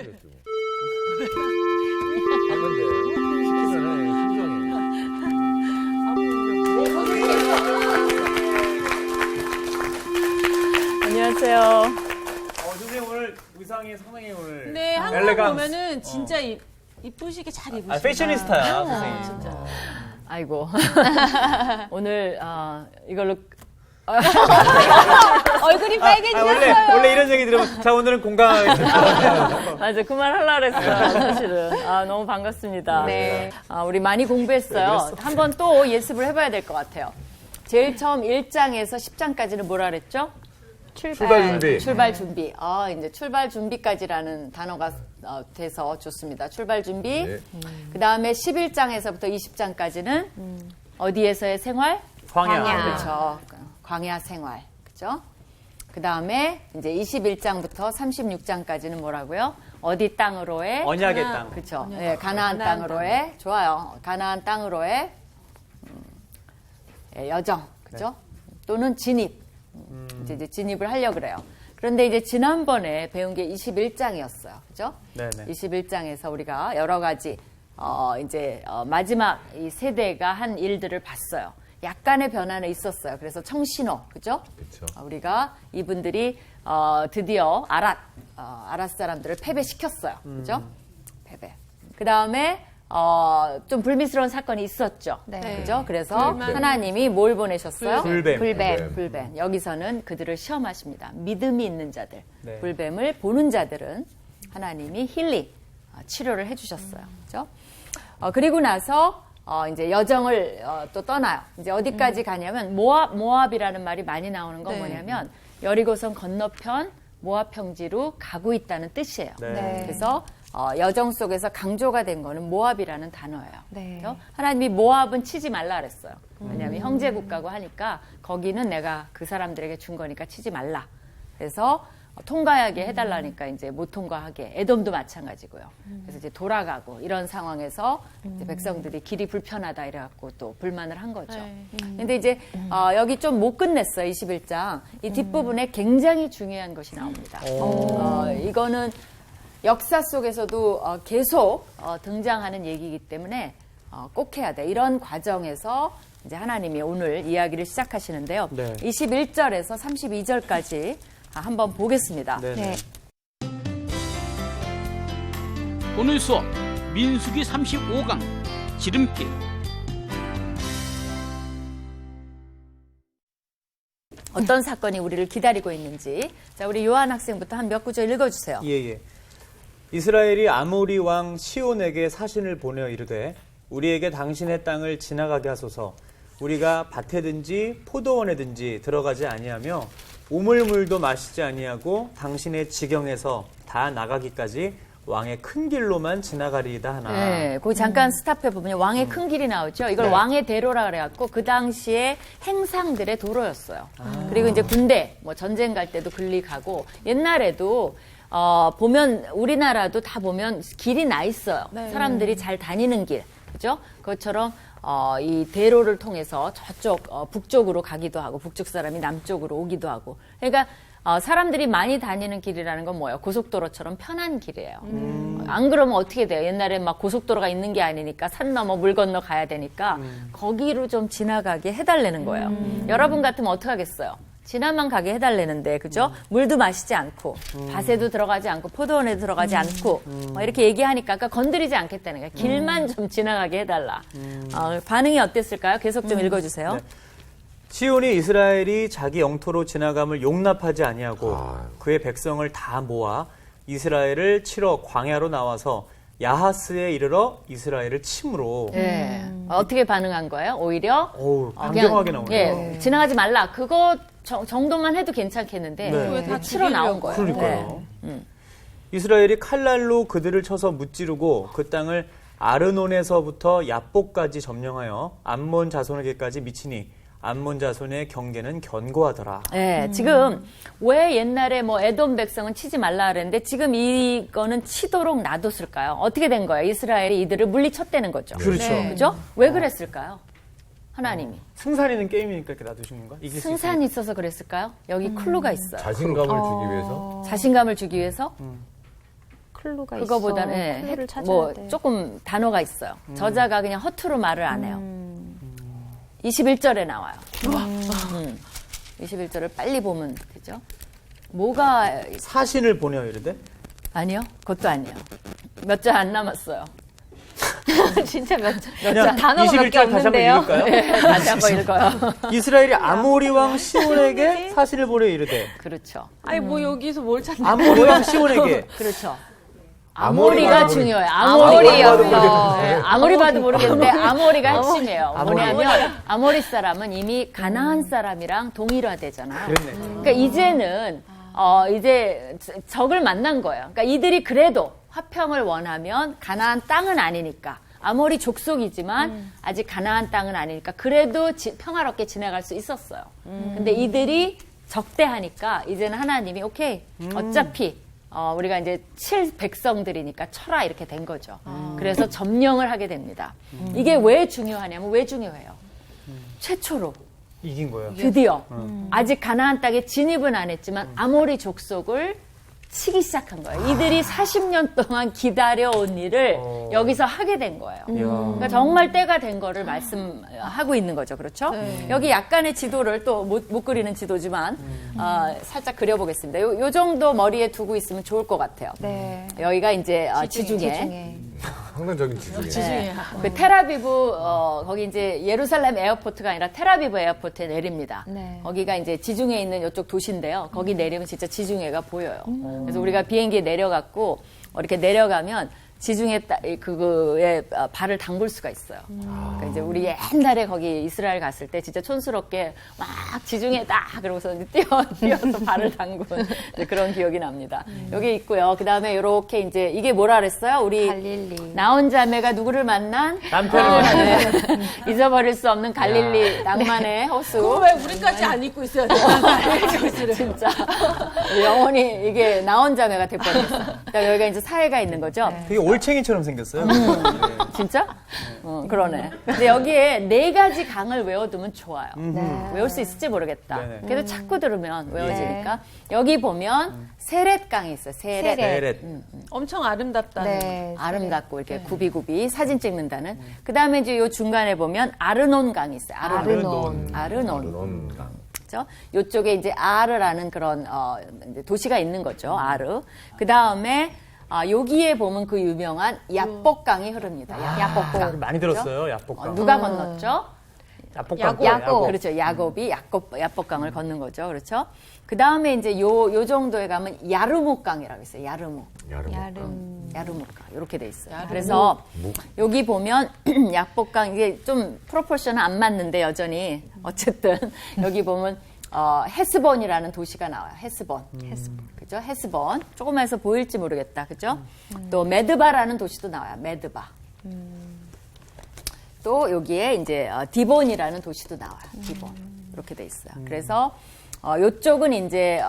그랬죠. 하는데 시키면은 심정이. 안녕하세요. 선생님 오늘 의상이 상당히 오늘 네, 항상 엘레강스. 보면은 진짜 이쁘시게 잘 입으시다. 패셔니스타야 선생님. 진짜. 아이고. 오늘 이걸로 얼굴이 빨개지셨어요. 원래 이런 얘기 들으면 자 오늘은 공감하겠습니다. 맞아 그 말 하려고 했어요. 사실은. 너무 반갑습니다. 네. 우리 많이 공부했어요. 한번 또 예습을 해봐야 될 것 같아요. 제일 처음 1장에서 10장까지는 뭐라 그랬죠? 출발 준비. 출발 준비. 이제 출발 준비까지라는 단어가 돼서 좋습니다. 출발 준비. 네. 그 다음에 11장에서부터 20장까지는 어디에서의 생활? 광야. 그렇죠. 광야 생활. 그죠? 그 다음에 이제 21장부터 36장까지는 뭐라고요? 어디 땅으로의? 언약의 땅. 그렇죠. 네, 가나안 땅으로의. 좋아요. 가나안 땅으로의 여정. 그죠? 또는 진입. 이제 진입을 하려고 그래요. 그런데 이제 지난번에 배운 게 21장이었어요. 그죠? 네네. 21장에서 우리가 여러 가지, 마지막 이 세대가 한 일들을 봤어요. 약간의 변화는 있었어요. 그래서 청신호, 그죠? 그쵸. 우리가 이분들이, 드디어 아랏 사람들을 패배시켰어요. 그죠? 패배. 그 다음에, 좀 불미스러운 사건이 있었죠. 네. 그죠? 그래서 불만. 하나님이 뭘 보내셨어요? 불뱀. 불뱀. 여기서는 그들을 시험하십니다. 믿음이 있는 자들. 네. 불뱀을 보는 자들은 하나님이 힐링, 치료를 해주셨어요. 그죠? 그리고 나서, 이제 여정을 또 떠나요. 이제 어디까지 가냐면, 모압이라는 말이 많이 나오는 건 네. 뭐냐면, 여리고성 건너편 모압 평지로 가고 있다는 뜻이에요. 네. 그래서 여정 속에서 강조가 된 거는 모압이라는 단어예요. 네. 그렇죠? 하나님이 모압은 치지 말라 그랬어요. 왜냐하면 형제 국가고 하니까 거기는 내가 그 사람들에게 준 거니까 치지 말라. 그래서 통과하게 해달라니까 이제 못 통과하게. 에돔도 마찬가지고요. 그래서 이제 돌아가고 이런 상황에서 이제 백성들이 길이 불편하다 이래갖고 또 불만을 한 거죠. 네. 근데 이제 여기 좀 못 끝냈어요. 21장. 이 뒷부분에 굉장히 중요한 것이 나옵니다. 이거는 역사 속에서도 계속 등장하는 얘기이기 때문에 꼭 해야 돼. 이런 과정에서 이제 하나님이 오늘 이야기를 시작하시는데요. 네. 21절에서 32절까지 한번 보겠습니다. 네네. 오늘 수업 민수기 35강 지름길. 어떤 사건이 우리를 기다리고 있는지. 자, 우리 요한 학생부터 한 몇 구절 읽어주세요. 예. 이스라엘이 아모리 왕 시온에게 사신을 보내어 이르되 우리에게 당신의 땅을 지나가게 하소서. 우리가 밭에든지 포도원에든지 들어가지 아니하며 우물물도 마시지 아니하고 당신의 지경에서 다 나가기까지 왕의 큰 길로만 지나가리이다 하나. 네, 거기 잠깐 스탑해 보면 왕의 큰 길이 나오죠. 이걸 네. 왕의 대로라 그래갖고 그 당시에 행상들의 도로였어요. 그리고 이제 군대, 뭐 전쟁 갈 때도 글리 가고 옛날에도 보면 우리나라도 다 보면 길이 나 있어요. 네. 사람들이 잘 다니는 길, 그죠? 그것처럼 이 대로를 통해서 저쪽 북쪽으로 가기도 하고 북쪽 사람이 남쪽으로 오기도 하고. 그러니까 사람들이 많이 다니는 길이라는 건 뭐예요? 고속도로처럼 편한 길이에요. 안 그러면 어떻게 돼요? 옛날에 막 고속도로가 있는 게 아니니까 산 넘어 물 건너 가야 되니까 거기로 좀 지나가게 해달라는 거예요. 여러분 같으면 어떻게 하겠어요? 지나만 가게 해달라는데, 그죠? 물도 마시지 않고, 밭에도 들어가지 않고, 포도원에도 들어가지 않고, 이렇게 얘기하니까 아까 건드리지 않겠다는 거예요. 길만 좀 지나가게 해달라. 반응이 어땠을까요? 계속 좀 읽어주세요. 네. 시온이 이스라엘이 자기 영토로 지나감을 용납하지 아니하고 그의 백성을 다 모아 이스라엘을 치러 광야로 나와서 야하스에 이르러 이스라엘을 침으로. 네. 어떻게 반응한 거예요? 오히려 강경하게 나오네요. 지나가지 말라. 그거 정도만 해도 괜찮겠는데 네. 다 치러 나온 거예요. 그러니까요. 네. 이스라엘이 칼날로 그들을 쳐서 무찌르고 그 땅을 아르논에서부터 야복까지 점령하여 암몬 자손에게까지 미치니 암몬 자손의 경계는 견고하더라. 네, 지금 왜 옛날에 뭐 에돔 백성은 치지 말라 그랬는데 지금 이거는 치도록 놔뒀을까요? 어떻게 된 거예요? 이스라엘이 이들을 물리쳤다는 거죠. 그렇죠. 네. 그죠? 왜 그랬을까요? 하나님이. 승산이는 게임이니까 이렇게 놔두신 건가? 이길 수 승산이 있어서 그랬을까요? 여기 클루가 있어요. 자신감을 주기 위해서. 자신감을 주기 위해서? 클루가 그거보다는 있어. 예, 클루를 찾아야 뭐 돼. 조금 단어가 있어요. 저자가 그냥 허투루 말을 안 해요. 21절에 나와요. 21절을 빨리 보면 되죠. 뭐가 사신을 보내어 이르되 아니요? 그것도 아니에요. 몇 절 안 남았어요. 진짜 몇 그냥 단어가 몇 개 21절 다시 한번 없는데요. 읽을까요? 네, 다시 한번 읽어요. 이스라엘이 아모리 왕 시온에게 사신을 보내어 이르되 그렇죠. 아니 뭐 여기서 뭘 찾나? 아모리 왕 시온에게 그렇죠. 아모리가 아모리가 중요해요. 아모리였어. 네, 아무리 봐도 모르겠는데 아모리가 핵심이에요. 뭐냐면 아모리 사람은 이미 가나안 사람이랑 동일화되잖아요. 그랬네. 그러니까 이제는 이제 적을 만난 거예요. 그러니까 이들이 그래도 화평을 원하면 가나안 땅은 아니니까 아모리 족속이지만 아직 가나안 땅은 아니니까 그래도 평화롭게 지나갈 수 있었어요. 근데 이들이 적대하니까 이제는 하나님이 오케이 어차피 우리가 이제 7백성들이니까 쳐라 이렇게 된 거죠. 그래서 점령을 하게 됩니다. 이게 왜 중요하냐면 왜 중요해요? 최초로 이긴 거예요. 드디어 아직 가나안 땅에 진입은 안 했지만 아모리 족속을 치기 시작한 거예요. 이들이 40년 동안 기다려온 일을 여기서 하게 된 거예요. 그러니까 정말 때가 된 거를 말씀하고 있는 거죠. 그렇죠? 여기 약간의 지도를 또 못 그리는 지도지만 살짝 그려보겠습니다. 요 정도 머리에 두고 있으면 좋을 것 같아요. 네. 여기가 이제 지중해. 상당적인 지중해. 지중해. 그 테라비브 거기 이제 예루살렘 에어포트가 아니라 테라비브 에어포트에 내립니다. 네. 거기가 이제 지중해에 있는 이쪽 도시인데요. 거기 내리면 진짜 지중해가 보여요. 그래서 우리가 비행기에 내려갔고 이렇게 내려가면 지중해 그거에 발을 담글 수가 있어요. 그러니까 이제 우리 옛날에 거기 이스라엘 갔을 때 진짜 촌스럽게 막 지중해다 그러고서 뛰어서 발을 담근 그런 기억이 납니다. 여기 있고요. 그 다음에 이렇게 이제 이게 뭐라 그랬어요? 우리 갈릴리. 나온 자매가 누구를 만난? 남편을 네. 잊어버릴 수 없는 갈릴리 낭만의 호수. 그거 왜 우리까지 안 입고 있어야 돼? 진짜 영원히 이게 나온 자매가 돼버렸어. 그러니까 여기가 이제 사회가 있는 거죠. 되게 올챙이처럼 생겼어요. 진짜? 그러네. 근데 여기에 4가지 강을 외워두면 좋아요. 외울 수 있을지 모르겠다. 네네. 그래도 자꾸 들으면 외워지니까. 여기 보면 세렛 강이 있어요. 세렛. 베렛. 엄청 아름답다. 네. 아름답고 이렇게 굽이굽이 사진 찍는다는. 그 다음에 이제 요 중간에 보면 아르논 강이 있어요. 아르논. 그죠? 요쪽에 이제 아르라는 그런 이제 도시가 있는 거죠. 아르. 그 다음에 여기에 보면 그 유명한 야복강이 흐릅니다. 야복강. 많이 들었어요. 야복강. 누가 건넜죠? 야복강. 야곱. 그렇죠. 야곱이 야복강을 걷는 거죠. 그렇죠. 그 다음에 이제 요 정도에 가면 야르목강이라고 있어요. 야르목. 야르목강. 이렇게 돼 있어요. 그래서 여기 보면 야복강 이게 좀 프로포션은 안 맞는데 여전히 어쨌든 여기 보면 헤스본이라는 도시가 나와요. 헤스본. 그죠? 헤스본. 조금에서 보일지 모르겠다. 그죠? 또 메드바라는 도시도 나와요. 메드바. 또 여기에 이제 디본이라는 도시도 나와요. 디본. 이렇게 돼 있어요. 그래서 요쪽은 이제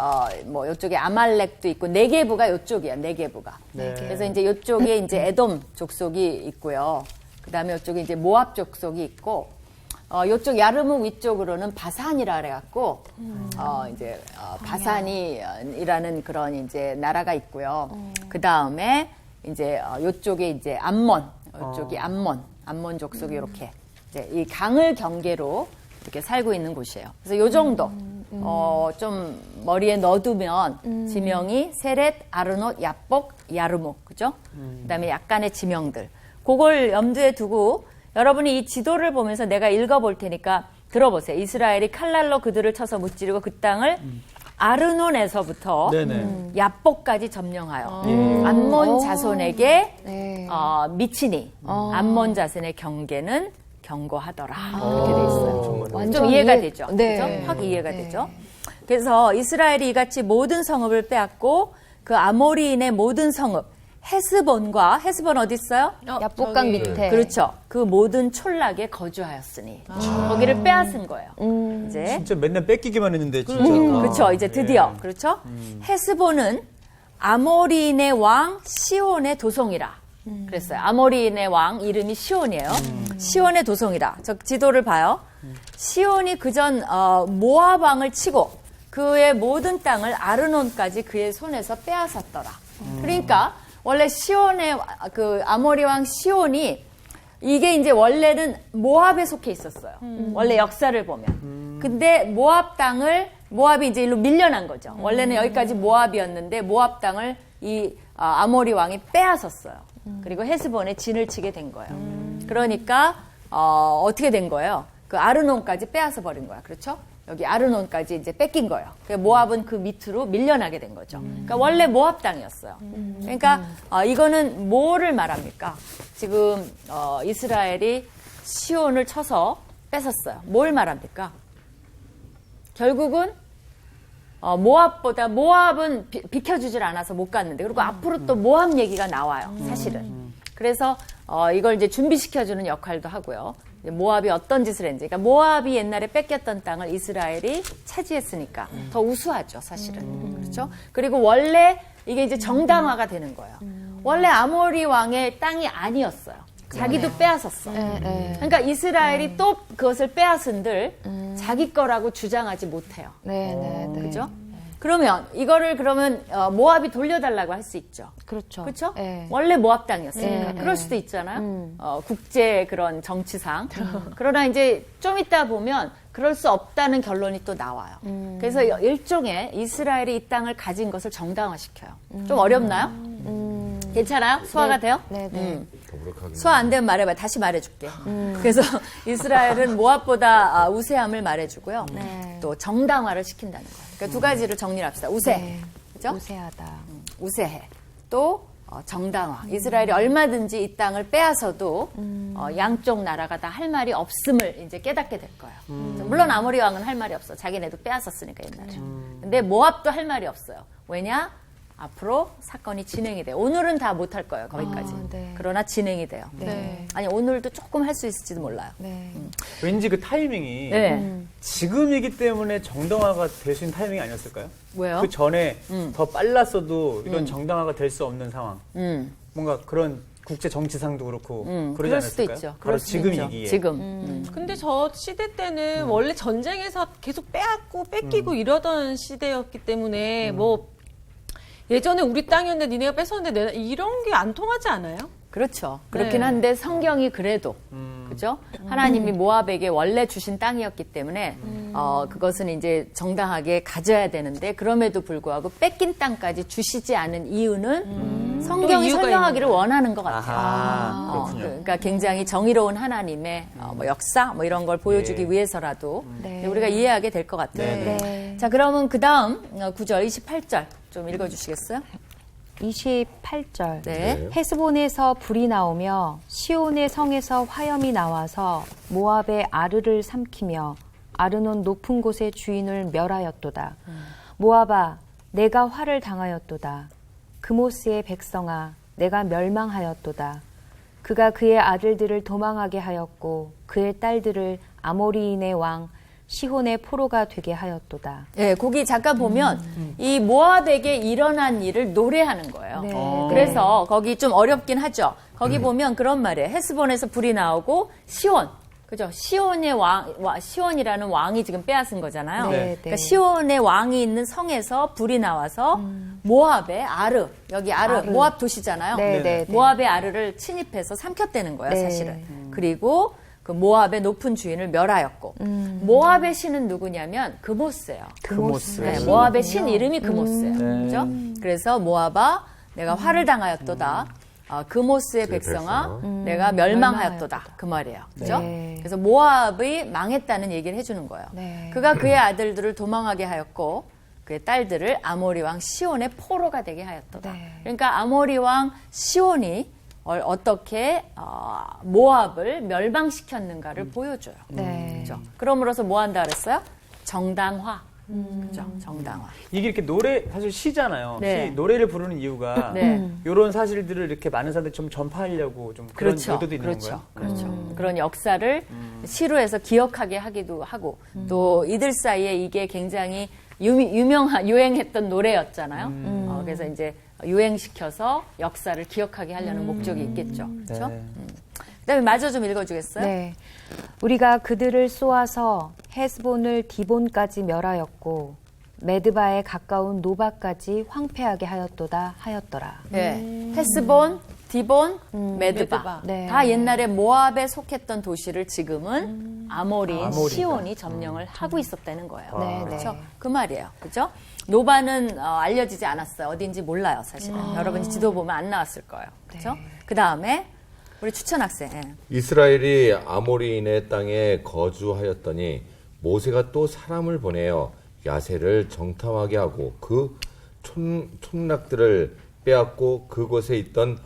뭐 요쪽에 아말렉도 있고 네게부가 요쪽이야. 네게부가. 네. 그래서 이제 요쪽에 이제 에돔 족속이 있고요. 그다음에 요쪽에 이제 모압 족속이 있고 요쪽 야르묵 위쪽으로는 바산이라 그래갖고 이제 바산이라는 그런 이제 나라가 있고요. 그 다음에 이제 요쪽에 이제 요쪽이 암몬 족속이 이렇게 이제 이 강을 경계로 이렇게 살고 있는 곳이에요. 그래서 요 정도 좀 머리에 넣어두면 지명이 세렛, 아르논, 야복, 야르묵 그죠? 그다음에 약간의 지명들 그걸 염두에 두고. 여러분이 이 지도를 보면서 내가 읽어볼 테니까 들어보세요. 이스라엘이 칼날로 그들을 쳐서 무찌르고 그 땅을 아르논에서부터 야복까지 점령하여 암몬 자손에게 미치니 암몬 자손의 경계는 견고하더라. 이렇게 돼 있어요. 좀 이해가 되죠? 네. 그죠? 확 이해가 되죠? 그래서 이스라엘이 이같이 모든 성읍을 빼앗고 그 아모리인의 모든 성읍 헤스본 어디 있어요? 야복강 밑에. 그렇죠. 그 모든 촌락에 거주하였으니 거기를 빼앗은 거예요. 이제 진짜 맨날 뺏기기만 했는데 진짜. 그렇죠. 이제 드디어 그렇죠. 헤스본은 아모리인의 왕 시온의 도성이라 그랬어요. 아모리인의 왕 이름이 시온이에요. 시온의 도성이라. 저 지도를 봐요. 시온이 그전 모압 왕을 치고 그의 모든 땅을 아르논까지 그의 손에서 빼앗았더라. 그러니까 원래 시온의 그 아모리 왕 시온이 이게 이제 원래는 모압에 속해 있었어요. 원래 역사를 보면. 근데 모압이 이제 일로 밀려난 거죠. 원래는 여기까지 모압이었는데 모압 땅을 이 아모리 왕이 빼앗았어요. 그리고 헤스본에 진을 치게 된 거예요. 그러니까 어떻게 된 거예요? 그 아르논까지 빼앗아 버린 거야. 그렇죠? 여기 아르논까지 이제 뺏긴 거예요. 그러니까 모압은 그 밑으로 밀려나게 된 거죠. 그러니까 원래 모압 땅이었어요. 그러니까 이거는 뭐를 말합니까? 지금 이스라엘이 시온을 쳐서 뺏었어요. 뭘 말합니까? 결국은 모압은 비켜주질 않아서 못 갔는데 그리고 앞으로 또 모압 얘기가 나와요. 사실은. 그래서 이걸 이제 준비시켜주는 역할도 하고요. 모압이 어떤 짓을 했는지. 그러니까 모압이 옛날에 뺏겼던 땅을 이스라엘이 차지했으니까 더 우수하죠, 사실은. 그렇죠? 그리고 원래 이게 이제 정당화가 되는 거예요. 원래 아모리 왕의 땅이 아니었어요. 자기도 빼앗았어. 그러니까 이스라엘이 또 그것을 빼앗은들 자기 거라고 주장하지 못해요. 그죠? 그러면 이거를 모압이 돌려달라고 할 수 있죠. 그렇죠. 그렇죠? 네. 원래 모압 땅이었으니까. 그럴 수도 있잖아요. 국제 그런 정치상. 그러나 이제 좀 이따 보면 그럴 수 없다는 결론이 또 나와요. 그래서 일종의 이스라엘이 이 땅을 가진 것을 정당화시켜요. 좀 어렵나요? 괜찮아요? 소화가 돼요? 네. 소화 안 되면 말해봐요. 다시 말해줄게. 그래서 이스라엘은 모압보다 우세함을 말해주고요. 또 정당화를 시킨다는 거예요. 그러니까 두 가지를 정리를 합시다. 우세. 그죠? 우세하다. 우세해. 또 정당화. 이스라엘이 얼마든지 이 땅을 빼앗아도 양쪽 나라가 다 할 말이 없음을 이제 깨닫게 될 거예요. 물론 아모리 왕은 할 말이 없어. 자기네도 빼앗았으니까 옛날에. 근데 모압도 할 말이 없어요. 왜냐? 앞으로 사건이 진행이 돼요. 오늘은 다 못할 거예요. 거기까지. 네. 그러나 진행이 돼요. 네. 아니 오늘도 조금 할 수 있을지도 몰라요. 네. 왠지 그 타이밍이 네. 지금이기 때문에 정당화가 될 수 있는 타이밍이 아니었을까요? 왜요? 그 전에 더 빨랐어도 이런 정당화가 될 수 없는 상황. 뭔가 그런 국제 정치상도 그렇고 그러지 그럴 수도 않았을까요? 있죠. 바로 그럴 수도 있죠. 지금이기에. 지금. 근데 저 시대 때는 원래 전쟁에서 계속 뺏기고 이러던 시대였기 때문에 뭐 예전에 우리 땅이었는데 니네가 뺏었는데 이런 게 안 통하지 않아요? 그렇죠. 그렇긴 네. 한데 성경이 그래도 그죠? 하나님이 모압에게 원래 주신 땅이었기 때문에 그것은 이제 정당하게 가져야 되는데 그럼에도 불구하고 뺏긴 땅까지 주시지 않은 이유는 또 성경이 이유가 설명하기를 원하는 것 같아요. 아하, 그렇군요. 그러니까 굉장히 정의로운 하나님의 뭐 역사 뭐 이런 걸 보여주기 네. 위해서라도 네. 우리가 이해하게 될 것 같아요. 네. 네. 자, 그러면 그 다음 9절, 28절 좀 읽어주시겠어요? 28절. 네. 헤스본에서 불이 나오며 시온의 성에서 화염이 나와서 모압의 아르를 삼키며 아르논 높은 곳의 주인을 멸하였도다. 모압아, 내가 화를 당하였도다. 그모스의 백성아, 내가 멸망하였도다. 그가 그의 아들들을 도망하게 하였고 그의 딸들을 아모리인의 왕 시혼의 포로가 되게 하였도다. 네, 거기 잠깐 보면 이 모압에게 일어난 일을 노래하는 거예요. 네. 그래서 거기 좀 어렵긴 하죠. 거기 보면 그런 말이에요. 헤스본에서 불이 나오고 시온, 그죠? 시온이라는 왕이 지금 빼앗은 거잖아요. 네, 그러니까 시온의 왕이 있는 성에서 불이 나와서 모압의 아르, 여기 아르, 모압 도시잖아요. 네, 네, 네. 모압의 아르를 침입해서 삼켰다는 거예요, 네. 사실은. 그리고 그 모압의 높은 주인을 멸하였고 모압의 신은 누구냐면 그모스예요. 그모스. 네, 모압의 신 이름이 그모스예요. 네. 그렇죠? 그래서 모압아 내가 화를 당하였도다. 그모스의 백성아 내가 멸망하였도다. 그 말이에요. 그렇죠? 네. 그래서 모압이 망했다는 얘기를 해주는 거예요. 네. 그가 그의 아들들을 도망하게 하였고 그의 딸들을 아모리 왕 시온의 포로가 되게 하였도다. 네. 그러니까 아모리 왕 시온이 어떻게 모압을 멸망시켰는가를 보여줘요. 네. 그렇죠? 그럼으로써 뭐 한다 그랬어요? 정당화. 그죠? 정당화. 이게 이렇게 사실 시잖아요. 네. 시, 노래를 부르는 이유가 네. 이런 사실들을 이렇게 많은 사람들이 좀 전파하려고 좀 그런 그렇죠. 의도도 있는 그렇죠. 거예요. 그렇죠. 그런 역사를 시로 해서 기억하게 하기도 하고 또 이들 사이에 이게 굉장히 유행했던 노래였잖아요. 그래서 이제 유행시켜서 역사를 기억하게 하려는 목적이 있겠죠. 그렇죠? 네. 그다음에 마저 좀 읽어주겠어요? 네. 우리가 그들을 쏘아서 헤스본을 디본까지 멸하였고 메드바에 가까운 노바까지 황폐하게 하였더라. 예. 헤스본, 디본, 메드바. 메드바. 네. 다 옛날에 모압에 속했던 도시를 지금은 아모리인 시온이 점령을 하고 있었다는 거예요. 네, 그렇죠? 네. 그 말이에요. 그렇죠? 노바는 알려지지 않았어요. 어딘지 몰라요, 사실은. 여러분이 지도 보면 안 나왔을 거예요. 그렇죠? 그 다음에 우리 추천 학생. 예. 이스라엘이 아모리인의 땅에 거주하였더니 모세가 또 사람을 보내어 야세를 정탐하게 하고 그 촌락들을 빼앗고 그곳에 있던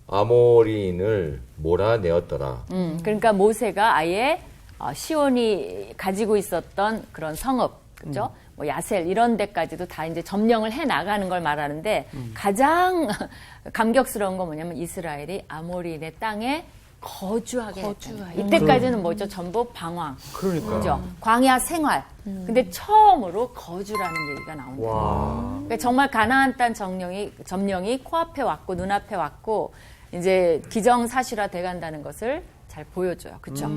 아모리인을 몰아내었더라. 그러니까 모세가 아예 시온이 가지고 있었던 그런 성읍, 그죠? 뭐 야셀 이런 데까지도 다 이제 점령을 해 나가는 걸 말하는데 가장 감격스러운 건 뭐냐면 이스라엘이 아모리인의 땅에 거주하게 했다. 이때까지는 뭐죠? 전부 방황. 그러니까요. 그죠? 광야 생활. 근데 처음으로 거주라는 얘기가 나옵니다. 그러니까 정말 가나안 땅 점령이 코앞에 왔고 눈앞에 왔고 이제 기정사실화 돼간다는 것을 잘 보여줘요. 그렇죠?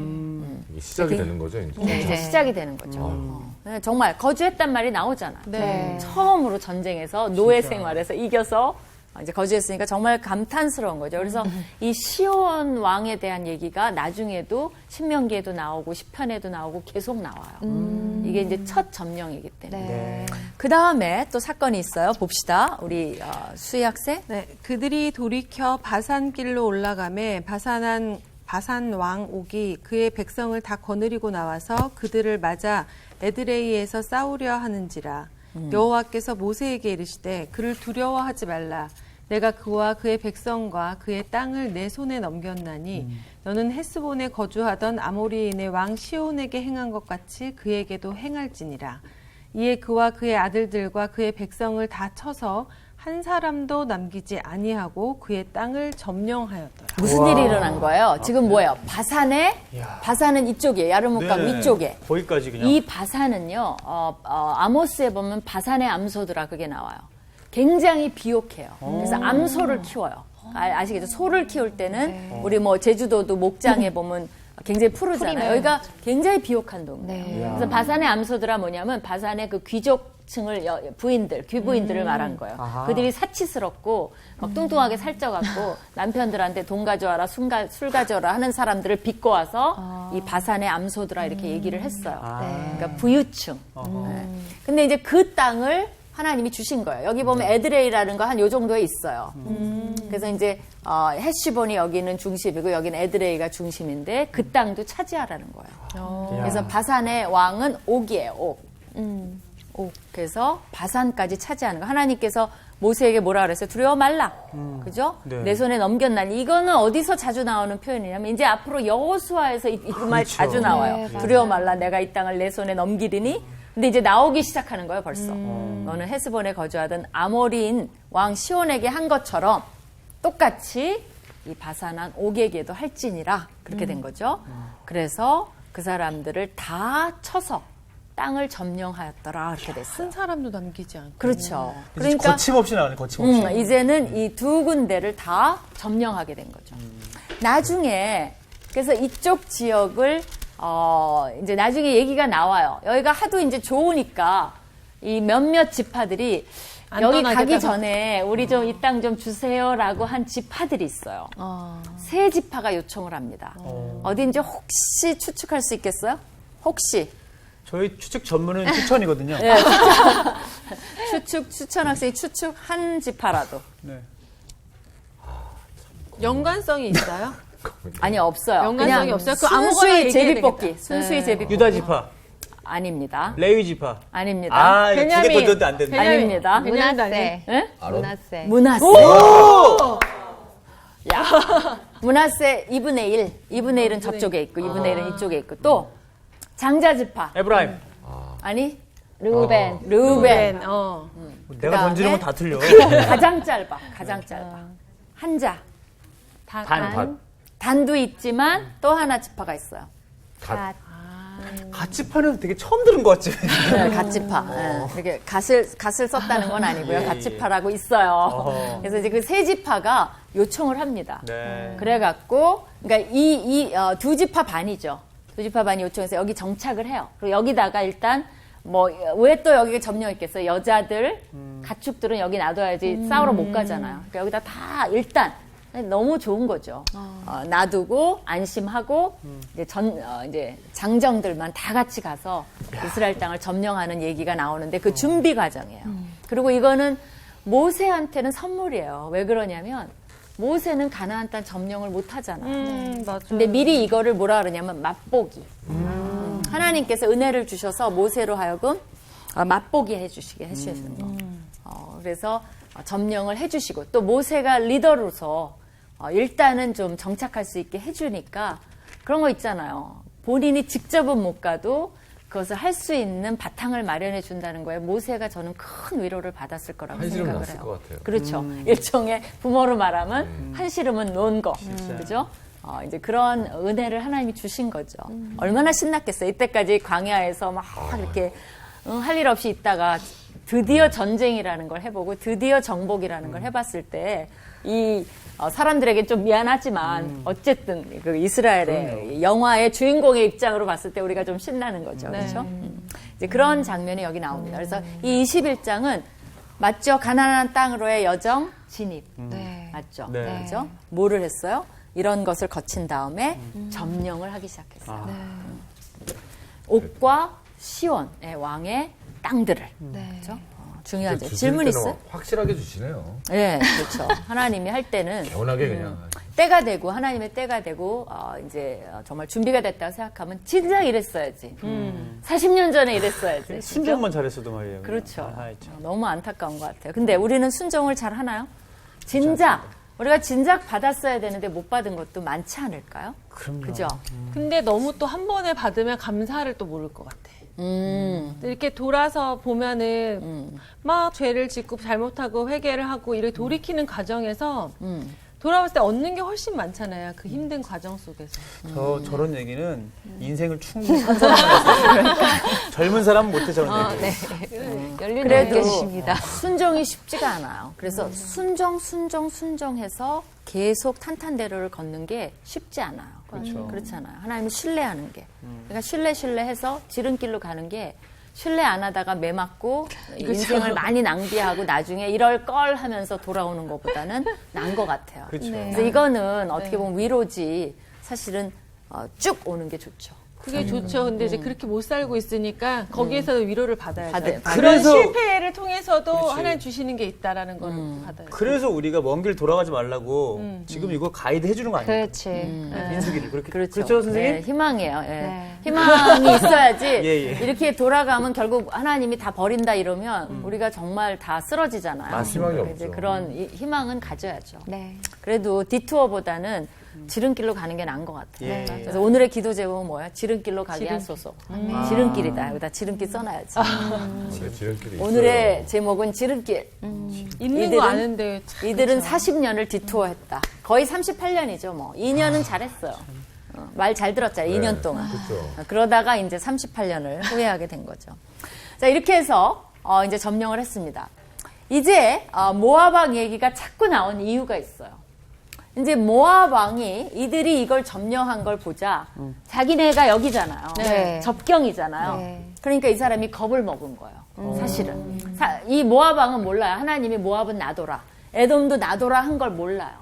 이게 시작이 되는 거죠, 이제. 네, 이제 시작이 되는 거죠. 네, 정말 거주했단 말이 나오잖아. 네. 처음으로 전쟁에서 노예 생활에서 이겨서 이제 거주했으니까 정말 감탄스러운 거죠. 그래서 이 시온 왕에 대한 얘기가 나중에도 신명기에도 나오고 시편에도 나오고 계속 나와요. 이게 이제 첫 점령이기 때문에. 네. 그 다음에 또 사건이 있어요. 봅시다. 우리 수희 학생. 네, 그들이 돌이켜 바산길로 올라가매 바산 왕 옥이 그의 백성을 다 거느리고 나와서 그들을 맞아 에드레이에서 싸우려 하는지라. 여호와께서 모세에게 이르시되 그를 두려워하지 말라. 내가 그와 그의 백성과 그의 땅을 내 손에 넘겼나니 너는 헤스본에 거주하던 아모리인의 왕 시온에게 행한 것 같이 그에게도 행할지니라. 이에 그와 그의 아들들과 그의 백성을 다 쳐서 한 사람도 남기지 아니하고 그의 땅을 점령하였더라. 무슨 일이 일어난 거예요? 지금 뭐예요? 바산은 이쪽이에요. 야르무카 네. 위쪽에. 거기까지 그냥. 이 바산은요, 아모스에 보면 바산의 암소들아 그게 나와요. 굉장히 비옥해요. 그래서 암소를 키워요. 아시겠죠? 소를 키울 때는 우리 뭐 제주도도 목장에 보면 굉장히 푸르잖아요. 여기가 굉장히 비옥한 동네예요. 네. 그래서 바산의 암소들아 뭐냐면 바산의 그 귀족층을 귀부인들을 말한 거예요. 아하. 그들이 사치스럽고 막 뚱뚱하게 살쪄갖고 남편들한테 돈 가져와라, 술 가져와라 하는 사람들을 빚고 와서 이 바산의 암소들아 이렇게 얘기를 했어요. 그러니까 부유층. 네. 근데 이제 그 땅을 하나님이 주신 거예요. 여기 보면 에드레이라는 거 한 요 정도에 있어요. 그래서 이제 헤시본이 여기는 중심이고 여기는 에드레이가 중심인데 그 땅도 차지하라는 거예요. 그래서 바산의 왕은 옥이에요. 옥. 그래서 바산까지 차지하는 거. 하나님께서 모세에게 뭐라 그랬어요? 두려워 말라. 그죠? 네. 내 손에 넘겼나니. 이거는 어디서 자주 나오는 표현이냐면 이제 앞으로 여호수아에서 이 말 자주 나와요. 네, 맞아요. 두려워 말라. 내가 이 땅을 내 손에 넘기리니. 근데 이제 나오기 시작하는 거예요, 벌써. 너는 헤스본에 거주하던 아모리인 왕 시온에게 한 것처럼 똑같이 이 바산한 옥에게도 할지니라. 그렇게 된 거죠. 그래서 그 사람들을 다 쳐서 땅을 점령하였더라. 이렇게 됐어요. 한 사람도 남기지 않고. 그렇죠. 그러니까 거침없이 나오네, 거침없이. 이제는 이 두 군데를 다 점령하게 된 거죠. 나중에 그래서 이쪽 지역을 이제 나중에 얘기가 나와요. 여기가 하도 이제 좋으니까 이 몇몇 지파들이 안 여기 가기 떠나겠다고. 전에 우리 좀 이 땅 좀 주세요라고 한 지파들이 있어요. 세 지파가 요청을 합니다. 어딘지 혹시 추측할 수 있겠어요? 혹시 저희 추측 전문은 추천이거든요. 네, 추천 학생이 추측 한 지파라도 네. 연관성이 있어요? 아니 없어요. 연관성이 그냥 없어요? 그 아무거나 순수히 얘기해야 제비뽑기. 되겠다. 순수히 제비뽑기. 유다 지파, 아닙니다. 레위 지파. 아닙니다. 아, 이거 두개 베냐민. 던져도 안 된다. 아닙니다. 문하세. 예? 문하세. 문하세. 야. 문하세 2분의 1. 2분의 1은 저쪽에 있고 2분의 1은 이쪽에 있고 또 장자지파. 에브라임. 아니 루벤. 르우벤. 내가 던지는 건 다 틀려. 가장 짧아. 가장 짧아. 한자. 단. 단도 있지만 또 하나 지파가 있어요. 갓. 갓지파는 되게 처음 들은 것 같지? 네, 갓지파. 네, 이렇게 갓을 썼다는 건 아니고요. 예, 예. 갓지파라고 있어요. 어허. 그래서 이제 그 세 지파가 요청을 합니다. 네. 그래갖고, 그러니까 두 지파 반이죠. 두 지파 반이 요청해서 여기 정착을 해요. 그리고 여기다가 일단 뭐 왜 또 여기가 점령했겠어요? 여자들, 가축들은 여기 놔둬야지 싸우러 못 가잖아요. 그러니까 여기다 다 일단 너무 좋은 거죠. 놔두고 안심하고 이제 장정들만 다 같이 가서 이스라엘 땅을 점령하는 얘기가 나오는데 그 준비 과정이에요. 그리고 이거는 모세한테는 선물이에요. 왜 그러냐면 모세는 가나안 땅 점령을 못 하잖아요. 맞아요. 근데 미리 이거를 뭐라 그러냐면 맛보기. 하나님께서 은혜를 주셔서 모세로 하여금 맛보기 해주시는 거. 그래서 점령을 해주시고 또 모세가 리더로서 일단은 좀 정착할 수 있게 해주니까 그런 거 있잖아요. 본인이 직접은 못 가도 그것을 할 수 있는 바탕을 마련해 준다는 거에 모세가 저는 큰 위로를 받았을 거라고 한시름 생각을 났을 해요. 것 같아요. 그렇죠. 일종의 부모로 말하면 한시름은 놓은 거. 그죠? 이제 그런 은혜를 하나님이 주신 거죠. 얼마나 신났겠어요. 이때까지 광야에서 막 이렇게 할 일 없이 있다가 드디어 전쟁이라는 걸 해보고 드디어 정복이라는 걸 해봤을 때 이 사람들에게 좀 미안하지만 어쨌든 그 이스라엘의 영화의 주인공의 입장으로 봤을 때 우리가 좀 신나는 거죠. 그렇죠? 이제 그런 장면이 여기 나옵니다. 그래서 이 21장은 맞죠? 가나안 땅으로의 여정 진입. 네. 맞죠? 네. 그죠? 뭐를 했어요? 이런 것을 거친 다음에 점령을 하기 시작했어요. 옥과 시온의 왕의 땅들을. 그렇죠? 중요하죠. 주실 질문 때는 있어요? 확실하게 주시네요. 네, 그렇죠. 하나님이 할 때는 개운하게 그냥. 때가 되고 하나님의 때가 되고 이제 정말 준비가 됐다고 생각하면 진작 이랬어야지. 40년 전에 이랬어야지. 순종만 잘했어도 말이에요. 그렇죠. 아, 참. 너무 안타까운 것 같아요. 근데 우리는 순종을 잘 하나요? 진작 우리가 진작 받았어야 되는데 못 받은 것도 많지 않을까요? 그럼요. 그죠? 근데 너무 또 한 번에 받으면 감사를 또 모를 것 같아. 이렇게 돌아서 보면은 막 죄를 짓고 잘못하고 회개를 하고 이렇게 돌이키는 과정에서 돌아왔을 때 얻는 게 훨씬 많잖아요. 그 힘든 과정 속에서. 저런 얘기는 인생을 충분히 산 사람이 젊은 사람은 못해 저런 얘기. 열린 그래도 계십니다. 순종이 쉽지가 않아요. 그래서 순종해서 계속 탄탄대로를 걷는 게 쉽지 않아요. 그렇죠. 그렇잖아요. 하나님을 신뢰하는 게. 그러니까 신뢰해서 지름길로 가는 게 신뢰 안 하다가 매 맞고 인생을 많이 낭비하고 나중에 이럴 걸 하면서 돌아오는 것보다는 나은 것 같아요. 그렇죠. 그래서 이거는 어떻게 보면 위로지 사실은 쭉 오는 게 좋죠. 그게 좋죠. 근데 이제 그렇게 못 살고 있으니까 거기에서도 위로를 받아야죠. 받아요. 그런 그래서- 실패를 통해서도 그렇지. 하나님 주시는 게 있다라는 걸 받아야죠. 그래서 우리가 먼 길 돌아가지 말라고 지금 이거 가이드 해주는 거 아니에요? 그렇지. 민수기를 그렇게 그렇죠. 그렇죠, 선생님? 네, 희망이에요. 예. 네. 희망이 있어야지. 예. 이렇게 돌아가면 결국 하나님이 다 버린다 이러면 우리가 정말 다 쓰러지잖아요. 희망이 이제 없죠. 그런 희망은 가져야죠. 네. 그래도 디투어보다는 지름길로 가는 게 나은 것 같아요. 예. 그래서 오늘의 기도 제목은 뭐야? 지름길로 가게 하소서. 지름길이다. 여기다 지름길 써놔야지. 네, 지름길이 있어요. 오늘의 제목은 지름길. 있는 이들은- 거 아는데. 이들은 40년을 디투어했다. 거의 38년이죠, 뭐. 2년은 잘했어요. 말 잘 들었잖아요, 2년 동안. 그렇죠. 그러다가 이제 38년을 후회하게 된 거죠. 자, 이렇게 해서 이제 점령을 했습니다. 이제 모압 왕 얘기가 자꾸 나온 이유가 있어요. 이제 모압 왕이 이들이 이걸 점령한 걸 보자 자기네가 여기잖아요. 네. 접경이잖아요. 네. 그러니까 이 사람이 겁을 먹은 거예요. 사실은. 이 모압 왕은 몰라요. 하나님이 모압은 놔둬라. 에돔도 놔둬라 한 걸 몰라요.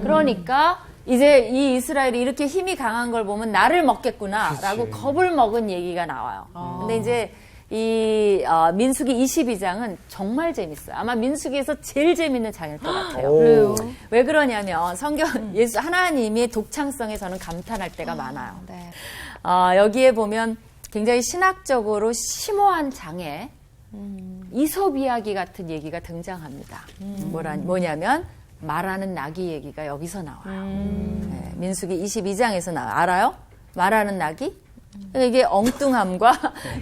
그러니까 이제 이 이스라엘이 이렇게 힘이 강한 걸 보면 나를 먹겠구나라고 겁을 먹은 얘기가 나와요. 근데 이제 이 민수기 22장은 정말 재밌어요. 아마 민수기에서 제일 재밌는 장일 것 같아요. 오. 왜 그러냐면 성경 예수 하나님의 독창성에 저는 감탄할 때가 많아요. 네. 여기에 보면 굉장히 신학적으로 심오한 장에 이솝 이야기 같은 얘기가 등장합니다. 뭐냐면 말하는 나귀 얘기가 여기서 나와요. 네, 민수기 22장에서 나와요. 알아요? 말하는 나귀? 이게 엉뚱함과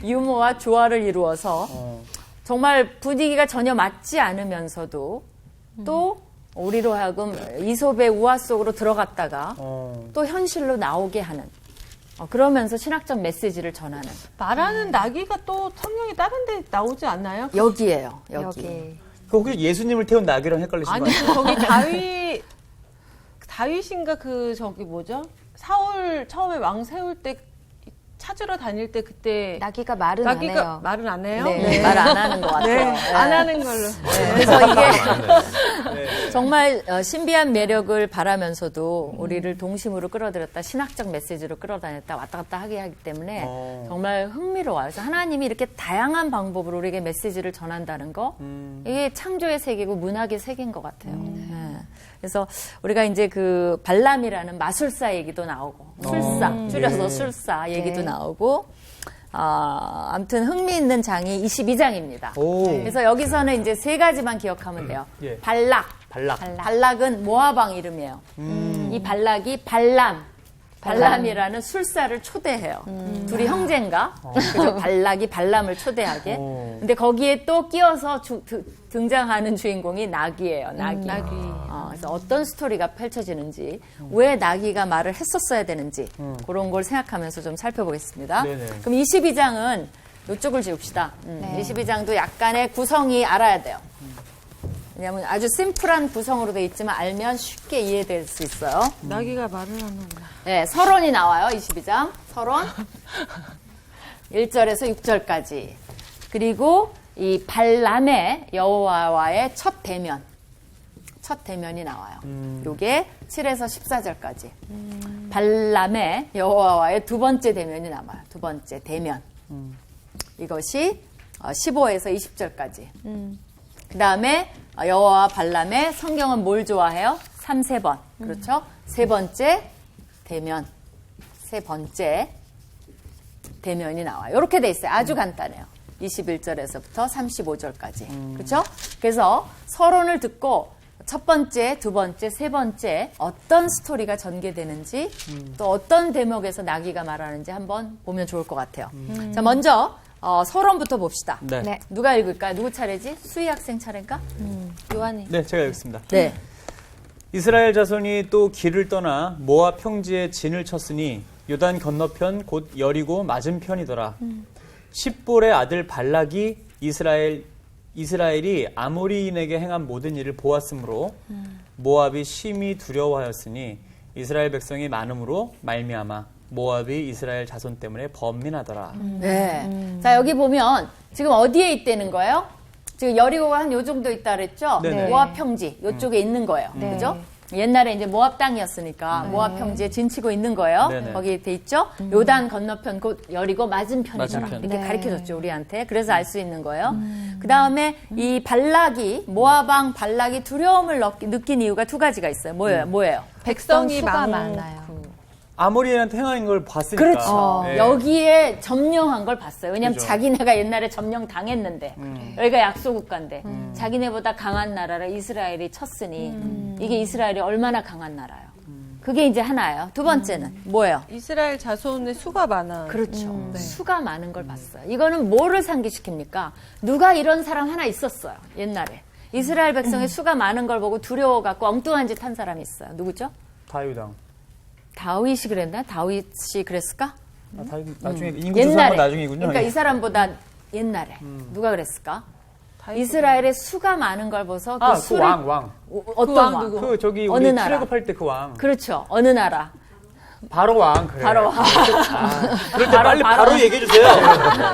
유머와 조화를 이루어서 정말 분위기가 전혀 맞지 않으면서도 또 우리로 하여금 이솝의 우화 속으로 들어갔다가 또 현실로 나오게 하는 그러면서 신학적 메시지를 전하는 말하는 나귀가 또 성경이 다른 데 나오지 않나요? 여기예요. 여기. 여기. 그 혹시 예수님을 태운 나귀랑 헷갈리신 거 아니, 아니에요? 저기 다윗인가 그 저기 뭐죠? 사울 처음에 왕 세울 때 찾으러 다닐 때 그때 나귀가 말은 안 해요. 말은 안 해요? 네. 말 안 하는 것 같아요. 네, 네. 안 하는 걸로. 그래서 이게 정말 신비한 매력을 바라면서도 우리를 동심으로 끌어들였다, 신학적 메시지로 끌어다녔다, 왔다 갔다 하기 때문에 정말 흥미로워요. 그래서 하나님이 이렇게 다양한 방법으로 우리에게 메시지를 전한다는 거, 이게 창조의 세계고 문학의 세계인 것 같아요. 네. 그래서 우리가 이제 그 발람이라는 마술사 얘기도 나오고, 술사, 줄여서 술사 얘기도 나오고, 아무튼 흥미있는 장이 22장입니다. 오. 그래서 여기서는 이제 세 가지만 기억하면 돼요. 예. 발락. 발락. 발락은 모아방 이름이에요. 이 발락이 발람이라는 술사를 초대해요. 둘이 형제인가? 그죠? 발락이 발람을 초대하게. 근데 거기에 또 끼어서 등장하는 주인공이 나귀예요. 나귀. 그래서 어떤 스토리가 펼쳐지는지, 왜 나귀가 말을 했었어야 되는지 그런 걸 생각하면서 좀 살펴보겠습니다. 네네. 그럼 22장은 이쪽을 지웁시다. 22장도 약간의 구성이 알아야 돼요. 왜냐하면 아주 심플한 구성으로 돼 있지만 알면 쉽게 이해될 수 있어요. 나귀가 말을 하는구나. 네, 서론이 나와요. 22장 서론 1절에서 6절까지. 그리고 이 발람의 여호와와의 첫 대면이 나와요. 요게 7에서 14절까지. 발람의 여호와와의 두 번째 대면이 남아요. 두 번째 대면. 이것이 15에서 20절까지. 그 다음에 여호와와 발람의 성경은 뭘 좋아해요? 3번. 그렇죠? 세 번째 대면. 세 번째 대면이 나와요. 이렇게 돼 있어요. 아주 간단해요. 21절에서부터 35절까지. 그렇죠? 그래서 서론을 듣고 첫 번째, 두 번째, 세 번째 어떤 스토리가 전개되는지 또 어떤 대목에서 나귀가 말하는지 한번 보면 좋을 것 같아요. 자, 먼저 서론부터 봅시다. 네. 네. 누가 읽을까요? 누구 차례지? 수희 학생 차례인가? 요한이. 네, 제가 읽겠습니다. 네. 이스라엘 자손이 또 길을 떠나 모압 평지에 진을 쳤으니 요단 건너편 곧 여리고 맞은편이더라. 십볼의 아들 발락이 이스라엘이 아모리인에게 행한 모든 일을 보았으므로 모압이 심히 두려워하였으니 이스라엘 백성이 많음으로 말미암아 모압이 이스라엘 자손 때문에 번민하더라. 네. 자, 여기 보면 지금 어디에 있다는 거예요? 지금 여리고가 한 요 정도 있다 그랬죠? 네네. 모압 평지 요쪽에 있는 거예요. 네. 그죠? 옛날에 이제 모압 땅이었으니까 모압 평지에 진치고 있는 거예요. 네네. 거기 돼 있죠? 요단 건너편 곧 여리고 맞은편이더라. 맞은편. 이렇게 네. 가르쳐줬죠, 우리한테. 그래서 알 수 있는 거예요. 그 다음에 이 발락이 모압 왕 발락이 두려움을 느낀 이유가 두 가지가 있어요. 뭐예요? 백성이 수가 많고. 많아요. 아모리인한테 행한 걸 봤으니까. 그렇죠. 네. 여기에 점령한 걸 봤어요. 왜냐하면 그죠. 자기네가 옛날에 점령 당했는데 여기가 약소국가인데 자기네보다 강한 나라를 이스라엘이 쳤으니 이게 이스라엘이 얼마나 강한 나라예요. 그게 이제 하나예요. 두 번째는 뭐예요? 이스라엘 자손의 수가 많아. 그렇죠. 수가 많은 걸 봤어요. 이거는 뭐를 상기시킵니까? 누가 이런 사람 하나 있었어요. 옛날에. 이스라엘 백성의 수가 많은 걸 보고 두려워갖고 엉뚱한 짓 한 사람이 있어요. 누구죠? 다윗왕. 다윗이 그랬나? 다윗이 그랬을까? 나중에 인구 조사한 건 나중이군요. 그러니까 예. 이 사람보다 옛날에 누가 그랬을까? 이스라엘의 수가 많은 걸 보서 그 그 수를 왕. 어떤 왕 왕? 누구? 그 저기 어느 우리 나라? 출애굽할 때 그 왕. 그렇죠. 어느 나라? 바로 왕. 그래. 바로 왕. 그럴 때 빨리 바로 얘기해 주세요.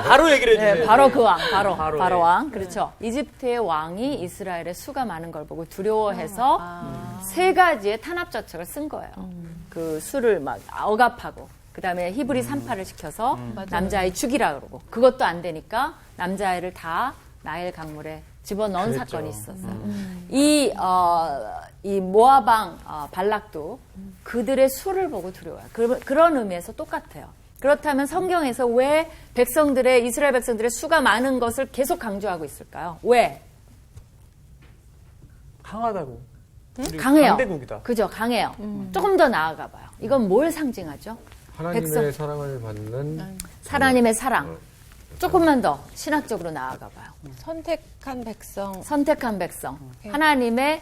바로 얘기를 해 주세요. 네, 바로 그 왕. 바로, 바로 예. 왕. 그렇죠. 이집트의 왕이 이스라엘의 수가 많은 걸 보고 두려워해서 세 가지의 탄압 자책을 쓴 거예요. 그 수를 막 억압하고 그다음에 히브리 산파를 시켜서 남자아이 죽이라 그러고 그것도 안 되니까 남자아이를 다 나일 강물에 집어넣은 그랬죠. 사건이 있었어요. 이 모아방 발락도 그들의 수를 보고 두려워요. 그런 의미에서 똑같아요. 그렇다면 성경에서 왜 이스라엘 백성들의 수가 많은 것을 계속 강조하고 있을까요? 왜? 강하다고. 강해요. 강대국이다. 그죠, 강해요. 조금 더 나아가 봐요. 이건 뭘 상징하죠? 하나님의 백성. 사랑을 받는 하나님의 사랑. 조금만 더 신학적으로 나아가 봐요. 선택한 백성. 선택한 백성. 하나님의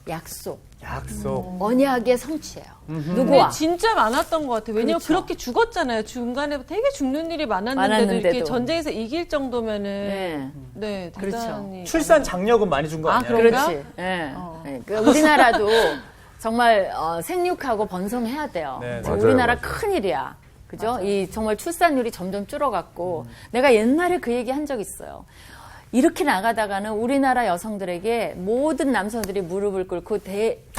약속. 약속. 언약의 성취예요. 근데 누구와? 진짜 많았던 것 같아요. 왜냐면 그렇죠. 그렇게 죽었잖아요. 중간에 되게 죽는 일이 많았는데도 많았는데도. 이렇게 전쟁에서 이길 정도면은 네. 그렇죠. 대단히 출산 장려금 많이 준 거 아니야? 그런가? 그렇지. 예. 그러니까 우리나라도 정말 생육하고 번성해야 돼요. 네, 지금 맞아요, 우리나라 맞아요. 큰일이야. 그죠? 이 정말 출산율이 점점 줄어갔고 내가 옛날에 그 얘기 한 적 있어요. 이렇게 나가다가는 우리나라 여성들에게 모든 남성들이 무릎을 꿇고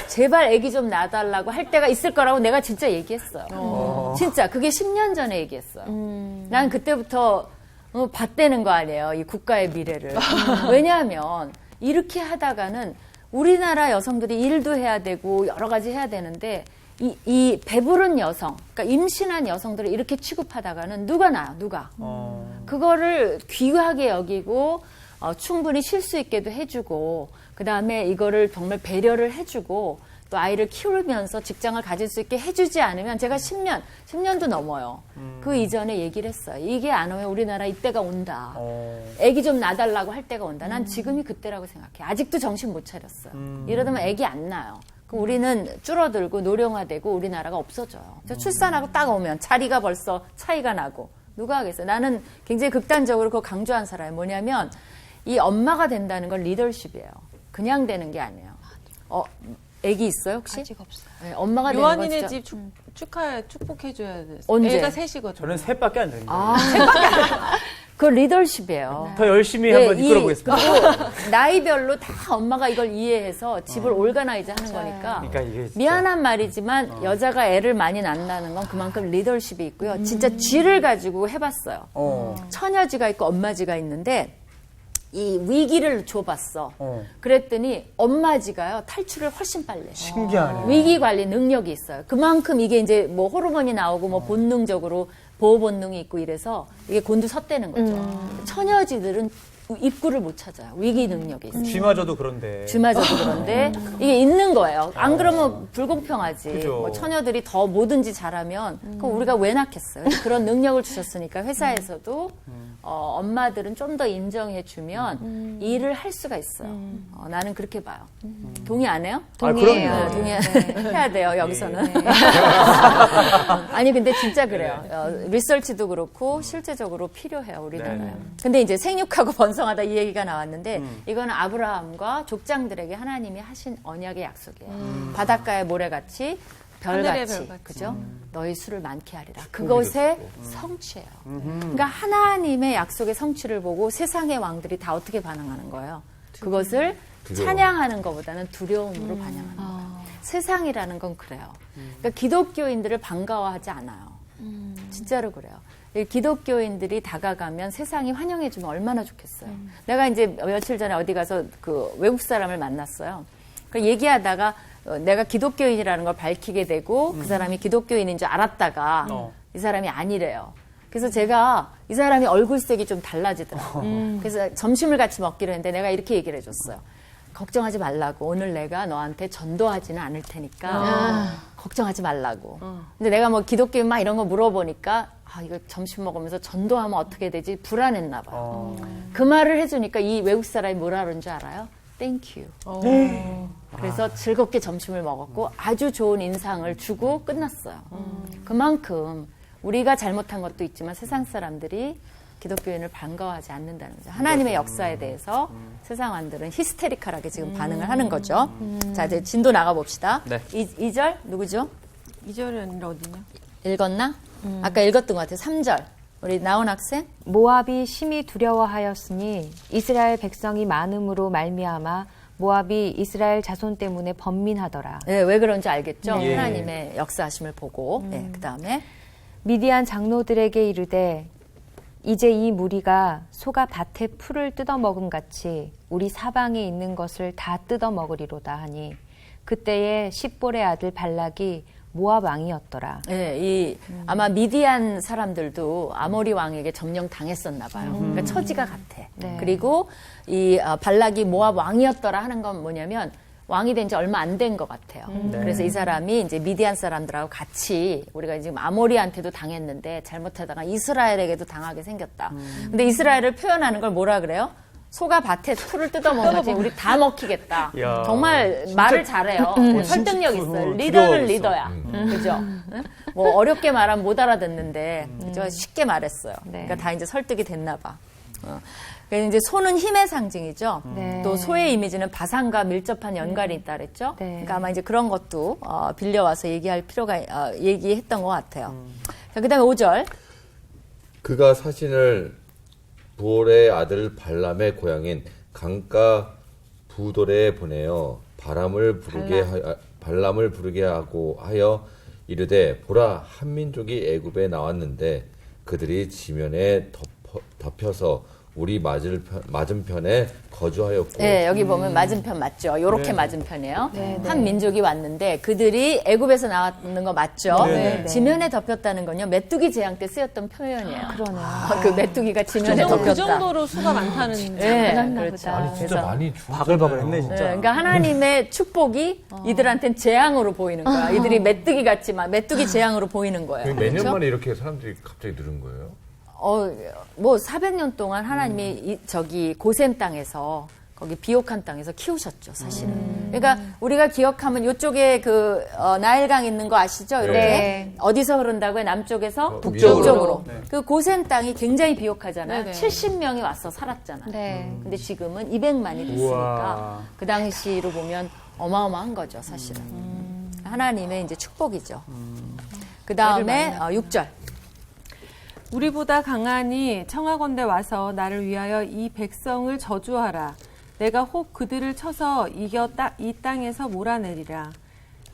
제발 아기 좀 낳아달라고 할 때가 있을 거라고 내가 진짜 얘기했어요. 진짜 그게 10년 전에 얘기했어요. 난 그때부터 봤다는 거 아니에요. 이 국가의 미래를. 왜냐하면 이렇게 하다가는 우리나라 여성들이 일도 해야 되고 여러 가지 해야 되는데 이 배부른 여성, 그러니까 임신한 여성들을 이렇게 취급하다가는 누가 나요? 누가? 그거를 귀하게 여기고 충분히 쉴 수 있게도 해주고 그 다음에 이거를 정말 배려를 해주고 또 아이를 키우면서 직장을 가질 수 있게 해주지 않으면 제가 10년도 넘어요. 그 이전에 얘기를 했어요. 이게 안 오면 우리나라 이때가 온다. 애기 좀 낳아달라고 할 때가 온다. 난 지금이 그때라고 생각해. 아직도 정신 못 차렸어요. 이러다면 애기 안 낳아요. 그럼 우리는 줄어들고 노령화되고 우리나라가 없어져요. 출산하고 딱 오면 자리가 벌써 차이가 나고 누가 하겠어요. 나는 굉장히 극단적으로 그거 강조한 사람이 뭐냐면 이 엄마가 된다는 건 리더십이에요. 그냥 되는 게 아니에요. 애기 있어요 혹시? 아직 없어요. 네, 엄마가 되는 건 요한이네 진짜 집 축복해줘야 돼. 언제? 애가 셋이거든. 저는 셋밖에 안 됩니다. 그 리더십이에요. 더 열심히 한번 이끌어 보겠습니다. 그리고 나이별로 다 엄마가 이걸 이해해서 집을 올가나이즈 하는 거니까. 그러니까 이게 진짜 미안한 말이지만 여자가 애를 많이 낳는다는 건 그만큼 리더십이 있고요. 진짜 쥐를 가지고 해봤어요. 처녀쥐가 있고 엄마쥐가 있는데 이 위기를 줘봤어. 그랬더니 엄마쥐가요 탈출을 훨씬 빨리 해요. 신기하네. 위기 관리 능력이 있어요. 그만큼 이게 이제 뭐 호르몬이 나오고 뭐 본능적으로 보호 본능이 있고 이래서 이게 곤두섰다는 거죠. 처녀쥐들은 입구를 못 찾아요. 위기 능력이 있어요. 쥐마저도 그런데. 쥐마저도 그런데 이게 있는 거예요. 안 그러면 불공평하지. 그죠. 뭐 처녀들이 더 뭐든지 잘하면 그럼 우리가 왜 낳겠어요? 그런 능력을 주셨으니까 회사에서도 엄마들은 좀 더 인정해주면 일을 할 수가 있어요. 나는 그렇게 봐요. 동의 안 해요? 동의해요. 그럼요. 동의해야 돼요, 여기서는. 아니, 근데 진짜 그래요. 리서치도 그렇고 실제적으로 필요해요, 우리나라에. 근데 이제 생육하고 번성하다 이 얘기가 나왔는데 이거는 아브라함과 족장들에게 하나님이 하신 언약의 약속이에요. 바닷가의 모래같이 하늘의 별같이, 별같이. 그죠? 너희 수를 많게 하리라. 그것의 성취예요. 그러니까 하나님의 약속의 성취를 보고 세상의 왕들이 다 어떻게 반응하는 거예요? 그것을 찬양하는 것보다는 두려움으로 반영하는 거예요. 세상이라는 건 그래요. 그러니까 기독교인들을 반가워하지 않아요. 진짜로 그래요. 기독교인들이 다가가면 세상이 환영해주면 얼마나 좋겠어요. 내가 이제 며칠 전에 어디 가서 그 외국 사람을 만났어요. 그 얘기하다가 내가 기독교인이라는 걸 밝히게 되고 그 사람이 기독교인인 줄 알았다가 이 사람이 아니래요. 그래서 제가 이 사람이 얼굴색이 좀 달라지더라고요. 그래서 점심을 같이 먹기로 했는데 내가 이렇게 얘기를 해줬어요. 걱정하지 말라고. 오늘 내가 너한테 전도하지는 않을 테니까 걱정하지 말라고. 근데 내가 뭐 기독교인 막 이런 거 물어보니까 이거 점심 먹으면서 전도하면 어떻게 되지? 불안했나 봐요. 그 말을 해주니까 이 외국 사람이 뭐라 그러는 줄 알아요? Thank you. 그래서 즐겁게 점심을 먹었고 아주 좋은 인상을 주고 끝났어요. 그만큼 우리가 잘못한 것도 있지만 세상 사람들이 기독교인을 반가워하지 않는다는 거죠. 하나님의 역사에 대해서 세상 왕들은 히스테리컬하게 지금 반응을 하는 거죠. 자, 이제 진도 나가봅시다. 네. 2절 누구죠? 2절이 아니라 어디냐? 읽었나? 아까 읽었던 것 같아요. 3절. 우리 나온 학생? 모압이 심히 두려워하였으니 이스라엘 백성이 많음으로 말미암아 모압이 이스라엘 자손 때문에 번민하더라. 네, 왜 그런지 알겠죠? 예. 하나님의 역사하심을 보고. 네, 그 다음에 미디안 장로들에게 이르되 이제 이 무리가 소가 밭에 풀을 뜯어먹음 같이 우리 사방에 있는 것을 다 뜯어먹으리로다 하니 그때에 십볼의 아들 발락이 모압 왕이었더라. 네, 아마 미디안 사람들도 아모리 왕에게 점령 당했었나 봐요. 그러니까 처지가 같아. 네. 그리고 이 발락이 모압 왕이었더라 하는 건 뭐냐면 왕이 된 지 얼마 안 된 것 같아요. 그래서 이 사람이 이제 미디안 사람들하고 같이 우리가 지금 아모리한테도 당했는데 잘못하다가 이스라엘에게도 당하게 생겼다. 근데 이스라엘을 표현하는 걸 뭐라 그래요? 소가 밭에 풀을 뜯어먹어야지 우리 다 먹히겠다. 야, 정말 말을 잘해요. 설득력 있어요. 리더는 리더야. 그죠? 응? 뭐 어렵게 말하면 못 알아듣는데 그죠? 쉽게 말했어요. 네. 그러니까 다 이제 설득이 됐나 봐. 그래서 이제 소는 힘의 상징이죠. 네. 또 소의 이미지는 바산과 밀접한 연관이 있다 그랬죠. 네. 그러니까 아마 이제 그런 것도 빌려와서 얘기할 필요가 얘기했던 것 같아요. 자, 그다음에 5절. 그가 사신을 부올의 아들 발람의 고향인 강가 부돌에 보내어 발람을 부르게 하고 하여 이르되 보라 한 민족이 애굽에 나왔는데 그들이 지면에 덮여서 우리 맞은편에 거주하였고. 네, 여기 보면 맞은편 맞죠. 요렇게 네. 맞은편이에요. 네, 네. 한 민족이 왔는데 그들이 애굽에서 나왔는 거 맞죠. 네, 네. 지면에 덮였다는 건요. 메뚜기 재앙 때 쓰였던 표현이에요. 그러네요. 그 메뚜기가 지면에 덮였다. 그 정도로 수가 많다는. 네, 많았나 그렇죠. 보다. 아니 진짜 그래서 많이 죽었잖아요. 바글바글했네 진짜. 네, 그러니까 하나님의 축복이 이들한테는 재앙으로 보이는 거야. 이들이 메뚜기 같지만 메뚜기 재앙으로 보이는 거예요. 몇년 그렇죠? 만에 이렇게 사람들이 갑자기 늘은 거예요? 뭐 400년 동안 하나님이 저기 고센 땅에서 거기 비옥한 땅에서 키우셨죠, 사실은. 그러니까 우리가 기억하면 이쪽에 그 나일강 있는 거 아시죠? 이렇게 네. 어디서 흐른다고요? 남쪽에서 북쪽으로. 북쪽으로. 네. 그 고센 땅이 굉장히 비옥하잖아요. 네네. 70명이 와서 살았잖아요. 네. 근데 지금은 200만이 됐으니까 우와. 그 당시로 보면 어마어마한 거죠, 사실은. 하나님의 이제 축복이죠. 그 다음에 6절. 우리보다 강하니 청하건대 와서 나를 위하여 이 백성을 저주하라. 내가 혹 그들을 쳐서 이겨 이 땅에서 몰아내리라.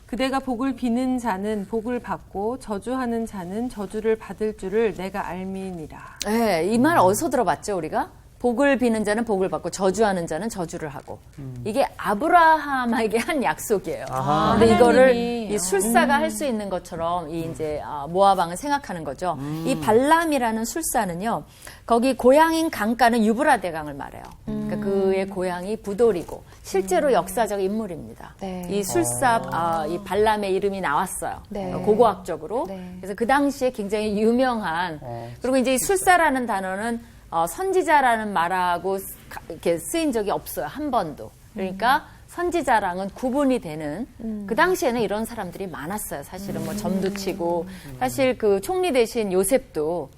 그대가 복을 비는 자는 복을 받고 저주하는 자는 저주를 받을 줄을 내가 알미니라. 네, 이 말 어디서 들어봤죠, 우리가? 복을 비는 자는 복을 받고 저주하는 자는 저주를 하고. 이게 아브라함에게 한 약속이에요. 아하. 근데 이거를 하나님이, 이 술사가 할 수 있는 것처럼 이 이제 모압 왕은 생각하는 거죠. 이 발람이라는 술사는요. 거기 고향인 강가는 유브라데 강을 말해요. 그러니까 그의 고향이 부돌이고 실제로 역사적 인물입니다. 네. 이 술사 이 발람의 이름이 나왔어요. 네. 고고학적으로. 네. 그래서 그 당시에 굉장히 유명한 그리고 이제 이 술사라는 단어는 선지자라는 말하고 이렇게 쓰인 적이 없어요. 한 번도. 그러니까 선지자랑은 구분이 되는 그 당시에는 이런 사람들이 많았어요. 사실은 뭐 점도 치고 사실 그 총리 대신 요셉도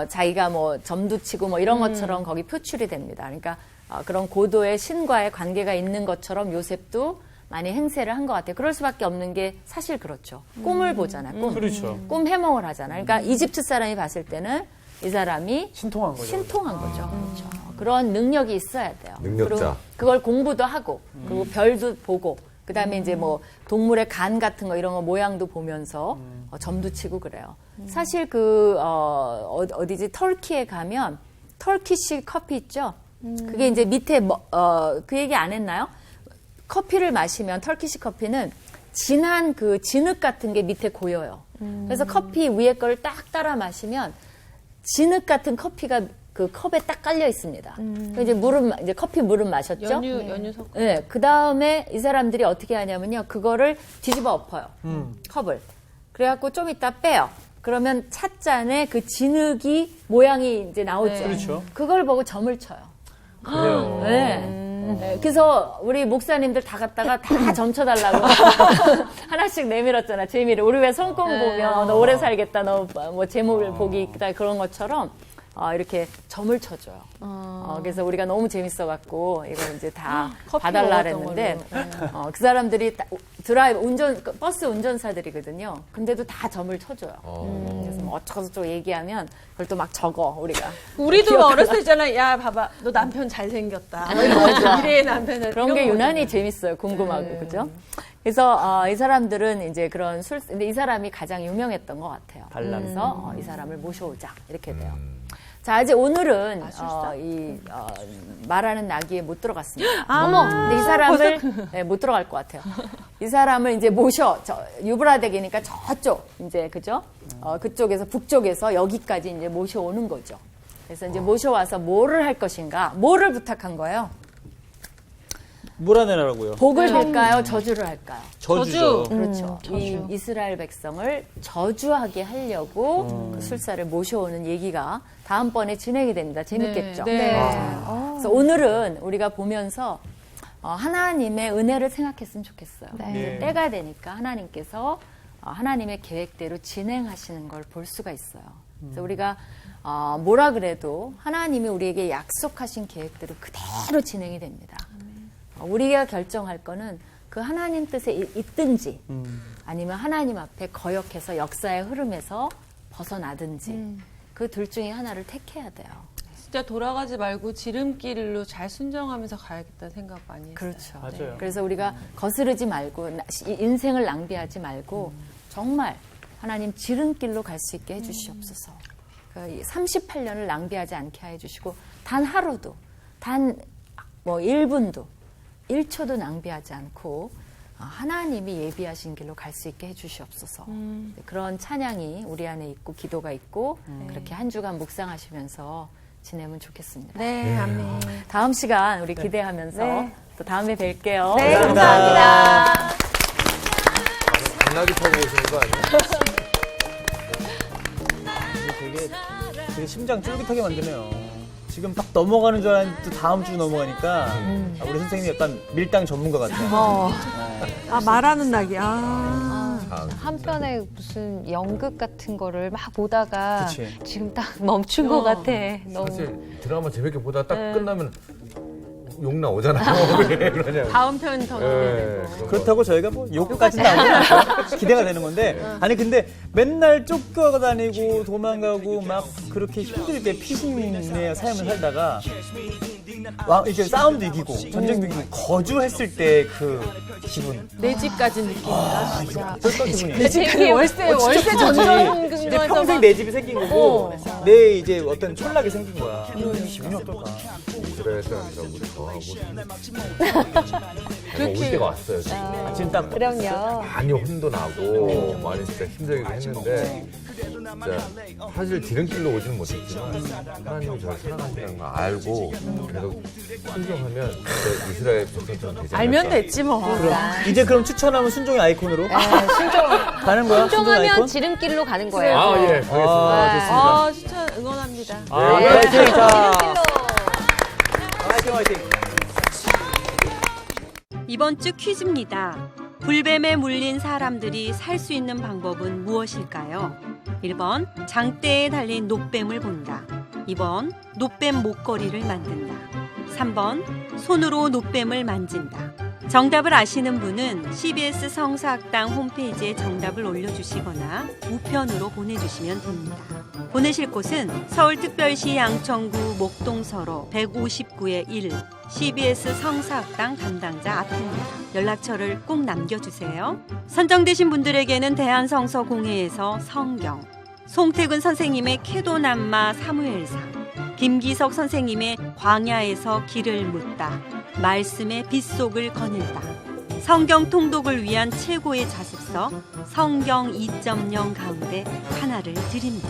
자기가 뭐 점도 치고 뭐 이런 것처럼 거기 표출이 됩니다. 그러니까 그런 고도의 신과의 관계가 있는 것처럼 요셉도 많이 행세를 한 것 같아요. 그럴 수밖에 없는 게 사실 그렇죠. 꿈을 보잖아요. 꿈. 그렇죠. 꿈 해몽을 하잖아요. 그러니까 이집트 사람이 봤을 때는 이 사람이 신통한 거죠. 신통한 거죠. 그렇죠. 그런 능력이 있어야 돼요. 능력자. 그리고 그걸 공부도 하고, 그리고 별도 보고, 그 다음에 이제 뭐 동물의 간 같은 거 이런 거 모양도 보면서 점도 치고 그래요. 사실 어디지? 터키에 가면 터키식 커피 있죠? 그게 이제 밑에 그 얘기 안 했나요? 커피를 마시면 터키식 커피는 진한 그 진흙 같은 게 밑에 고여요. 그래서 커피 위에 걸 딱 따라 마시면 진흙 같은 커피가 그 컵에 딱 깔려 있습니다. 이제 이제 커피 물은 마셨죠? 연유 섞어. 네. 그 다음에 이 사람들이 어떻게 하냐면요. 그거를 뒤집어 엎어요. 컵을. 그래갖고 좀 이따 빼요. 그러면 찻잔에 그 진흙이 모양이 이제 나오죠. 네. 그렇죠. 그걸 보고 점을 쳐요. 그래요. 네. 네, 그래서 우리 목사님들 다 갔다가 다 점쳐달라고 하나씩 내밀었잖아. 재미를. 우리 왜 손금 보면 너 오래 살겠다. 너 뭐 제목을 보기 있다. 그런 것처럼 이렇게 점을 쳐줘요. 그래서 우리가 너무 재밌어갖고 이걸 이제 다 커피 봐달라 먹었던 그랬는데 걸로. 그 사람들이 버스 운전사들이거든요. 근데도 다 점을 쳐줘요. 그래서 뭐 어쩌고저쩌고 얘기하면 그걸 또 막 적어 우리가. 우리도 어렸을 때 있잖아. 야, 봐봐. 너 남편 잘생겼다. 미래의 남편은. 그런 게 이런 유난히 거잖아. 재밌어요. 궁금하고. 그죠? 그래서 이 사람들은 이제 그런 근데 이 사람이 가장 유명했던 것 같아요. 발람. 그래서 이 사람을 모셔오자 이렇게 돼요. 자, 이제 오늘은 말하는 나귀에 못 들어갔습니다. 어머, 근데 이 사람을 네, 못 들어갈 것 같아요. 이 사람을 이제 유브라데기니까 저쪽 이제 그죠? 그쪽에서 북쪽에서 여기까지 이제 모셔오는 거죠. 그래서 이제 모셔와서 뭐를 할 것인가? 뭐를 부탁한 거예요? 몰아내라고요. 복을 빌까요? 저주를 할까요? 저주죠. 그렇죠. 이 이스라엘 백성을 저주하게 하려고 그 술사를 모셔오는 얘기가 다음번에 진행이 됩니다. 재밌겠죠? 네. 그래서 오늘은 우리가 보면서 하나님의 은혜를 생각했으면 좋겠어요. 네. 이제 때가 되니까 하나님께서 하나님의 계획대로 진행하시는 걸 볼 수가 있어요. 그래서 우리가 뭐라 그래도 하나님이 우리에게 약속하신 계획대로 그대로 진행이 됩니다. 우리가 결정할 거는 그 하나님 뜻에 있든지 아니면 하나님 앞에 거역해서 역사의 흐름에서 벗어나든지 그 둘 중에 하나를 택해야 돼요. 진짜 돌아가지 말고 지름길로 잘 순정하면서 가야겠다는 생각 많이 했어요. 그렇죠. 맞아요. 그래서 우리가 거스르지 말고 인생을 낭비하지 말고 정말 하나님 지름길로 갈 수 있게 해주시옵소서. 38년을 낭비하지 않게 해주시고 단 하루도 단 1분도 1초도 낭비하지 않고 하나님이 예비하신 길로 갈 수 있게 해주시옵소서. 그런 찬양이 우리 안에 있고 기도가 있고 그렇게 한 주간 묵상하시면서 지내면 좋겠습니다. 네, 아멘. 다음 시간 우리 기대하면서 네. 또 다음에 뵐게요. 네, 감사합니다. 당나귀 타고 오시는 거 아니에요? 되게 심장 쫄깃하게 만드네요. 지금 딱 넘어가는 줄 알았는데 또 다음 주 넘어가니까 우리 선생님이 약간 밀당 전문가 같아요. 말하는 낙이. 한편에 무슨 연극 같은 거를 막 보다가 그치. 지금 딱 멈춘 것 같아. 너무. 사실 드라마 재밌게 보다 딱 끝나면 욕 나오잖아요. 왜 그러냐고. 다음 편 더 기대되고. 네, 그렇다고 저희가 뭐 욕까지는 안 하죠. 기대가 되는 건데. 아니 근데 맨날 쫓겨다니고 도망가고 막 그렇게 힘들게 피신의 삶을 살다가 이제 싸움도 이기고 전쟁도 이기고 거주했을 때 그 기분. 내 집까지 느낀다. 진짜 어떨 기분이에요? 내 집이 월세 전전 이제 근거에서 평생 내 집이 생긴 거고 내 이제 어떤 촌락이 생긴 거야. 기분이 어떨까? 이스라엘 사람이라고 우리 더 하고 올 때가 왔어요. 지금. 지금 딱 그럼요. 많이 혼도 나고 많이 진짜 힘들게 했는데 진짜 사실 지름길로 오지는 못했지만 하나님이 저를 사랑하시는 걸 알고 계속 순종하면 진짜 이스라엘 백성처럼 되지 않을까. 알면 됐지 뭐. 이제 그럼 추천하면 순종의 아이콘으로 가는 거야? 순종의 순종하면 아이콘? 지름길로 가는 거예요. 아, 예, 알겠습니다. 추천 응원합니다. 화이팅! 자, 화이팅, 화이팅! 이번 주 퀴즈입니다. 불뱀에 물린 사람들이 살 수 있는 방법은 무엇일까요? 1번 장대에 달린 노뱀을 본다. 2번 노뱀 목걸이를 만든다. 3번 손으로 노뱀을 만진다. 정답을 아시는 분은 CBS 성사학당 홈페이지에 정답을 올려주시거나 우편으로 보내주시면 됩니다. 보내실 곳은 서울특별시 양천구 목동서로 159의 1 CBS 성사학당 담당자 앞입니다. 연락처를 꼭 남겨주세요. 선정되신 분들에게는 대한성서공회에서 성경, 송태근 선생님의 캐도남마 사무엘상, 김기석 선생님의 광야에서 길을 묻다, 말씀의 빗속을 거닐다, 성경 통독을 위한 최고의 자습서 성경 2.0 가운데 하나를 드립니다.